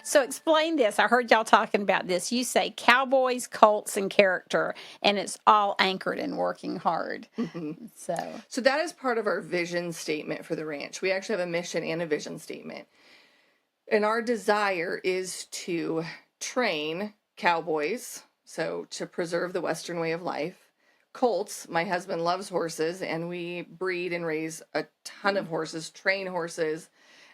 So explain this. I heard y'all talking about this. You say Cowboys, Colts, and character, and it's all anchored in working hard. Mm-hmm. So that is part of our vision statement for the ranch. We actually have a mission and a vision statement. And our desire is to train cowboys, so to preserve the Western way of life. Colts, my husband loves horses, and we breed and raise a ton of horses, train horses.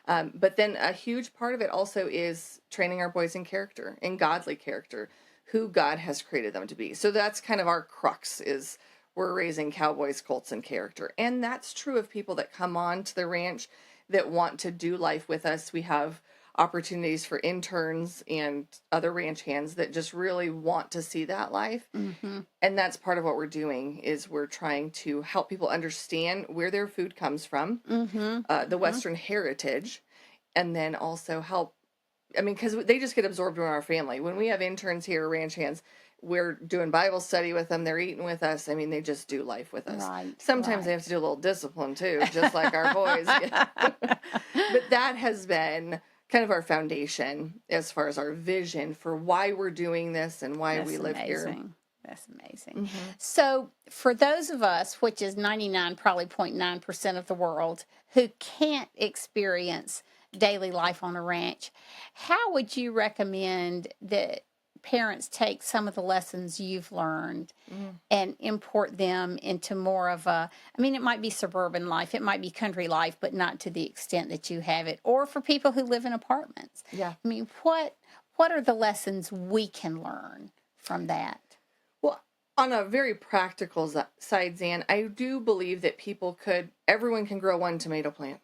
But then a huge part of it also is training our boys in character, in godly character, who God has created them to be. So that's kind of our crux, is we're raising cowboys, Colts, and character. And that's true of people that come on to the ranch that want to do life with us. We have opportunities for interns and other ranch hands that just really want to see that life. mm-hmm. And that's part of what we're doing, is we're trying to help people understand where their food comes from, the Western heritage, and then also help, because they just get absorbed in our family. When we have interns here, ranch hands, we're doing Bible study with them. They're eating with us. They just do life with us. Right, Sometimes they have to do a little discipline too, just like our boys. But that has been kind of our foundation as far as our vision for why we're doing this and why we live here. That's amazing. So for those of us, which is 99, probably 0.9% of the world, who can't experience daily life on a ranch, how would you recommend that parents take some of the lessons you've learned and import them into more of it might be suburban life, it might be country life, but not to the extent that you have it, or for people who live in apartments. Yeah. What are the lessons we can learn from that? Well, on a very practical side, Zan, I do believe that everyone can grow one tomato plant.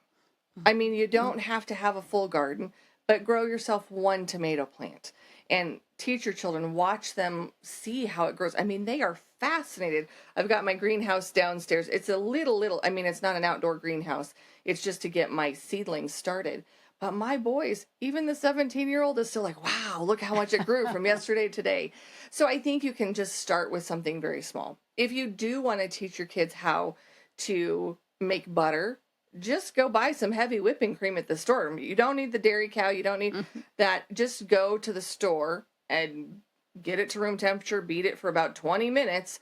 You don't have to have a full garden, but grow yourself one tomato plant and teach your children, watch them, see how it grows. They are fascinated. I've got my greenhouse downstairs. It's a little, it's not an outdoor greenhouse. It's just to get my seedlings started. But my boys, even the 17-year-old is still like, wow, look how much it grew from yesterday to today. So I think you can just start with something very small. If you do want to teach your kids how to make butter, just go buy some heavy whipping cream at the store. You don't need the dairy cow. You don't need that. Just go to the store and get it to room temperature, beat it for about 20 minutes,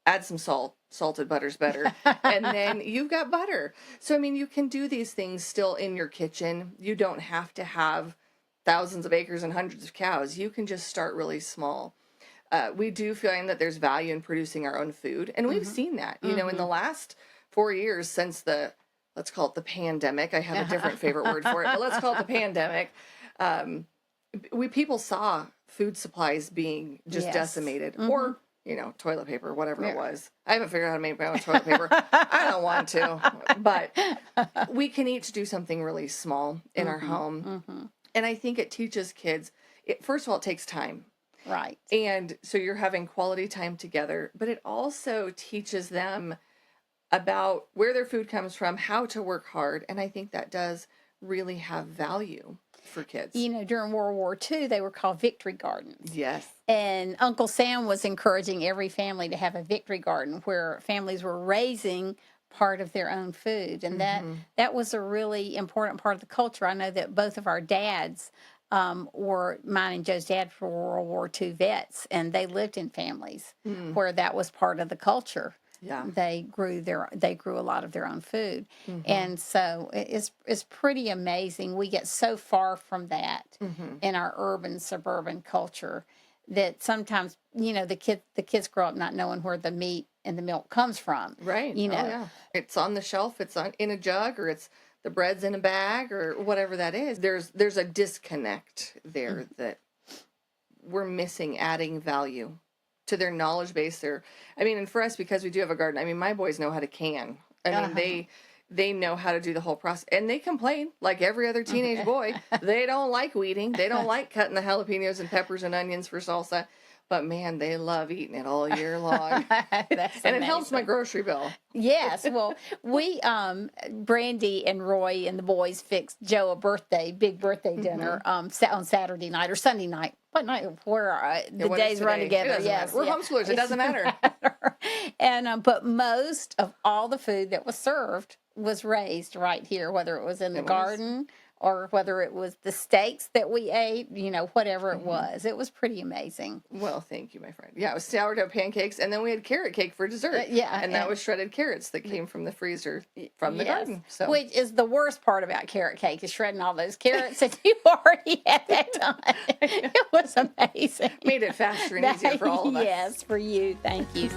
add some salt. Salted butter's better. And then you've got butter. So, you can do these things still in your kitchen. You don't have to have thousands of acres and hundreds of cows. You can just start really small. We do find that there's value in producing our own food. And we've seen that, in the last 4 years since let's call it the pandemic. I have a different favorite word for it, but let's call it the pandemic. People saw food supplies being just decimated, or toilet paper, whatever it was. I haven't figured out how to make my own toilet paper. I don't want to, but we can each do something really small in our home. And I think it teaches kids, first of all, it takes time. Right. And so you're having quality time together, but it also teaches them about where their food comes from, how to work hard. And I think that does really have value for kids. During World War II, they were called victory gardens. Yes. And Uncle Sam was encouraging every family to have a victory garden where families were raising part of their own food. And that was a really important part of the culture. I know that both of our dads were, mine and Joe's dad, were World War II vets, and they lived in families where that was part of the culture. Yeah. They grew a lot of their own food. And so it's pretty amazing. We get so far from that in our urban suburban culture that sometimes, the kids grow up not knowing where the meat and the milk comes from. Right. Oh, yeah. It's on the shelf, it's in a jug, or it's the bread's in a bag, or whatever that is. There's a disconnect there that we're missing, adding value to their knowledge base. And for us, because we do have a garden, my boys know how to can. They know how to do the whole process, and they complain like every other teenage boy. They don't like weeding. They don't like cutting the jalapenos and peppers and onions for salsa. But man, they love eating it all year long. And it helps my grocery bill. Yes. Well, we, Brandee and Roy and the boys fixed Joe a big birthday dinner on Saturday night or Sunday night. What night? Where the days run together. Yes. We're homeschoolers. It doesn't matter. And but most of all the food that was served was raised right here, whether it was in the It was. garden or whether it was the steaks that we ate, whatever it was. It was pretty amazing. Well, thank you, my friend. Yeah, it was sourdough pancakes, and then we had carrot cake for dessert. Yeah, and that was shredded carrots that came from the freezer from the yes, garden. So which is the worst part about carrot cake, is shredding all those carrots that you already had that time. It was amazing. made it faster and easier for all of us. Yes, for you. Thank you.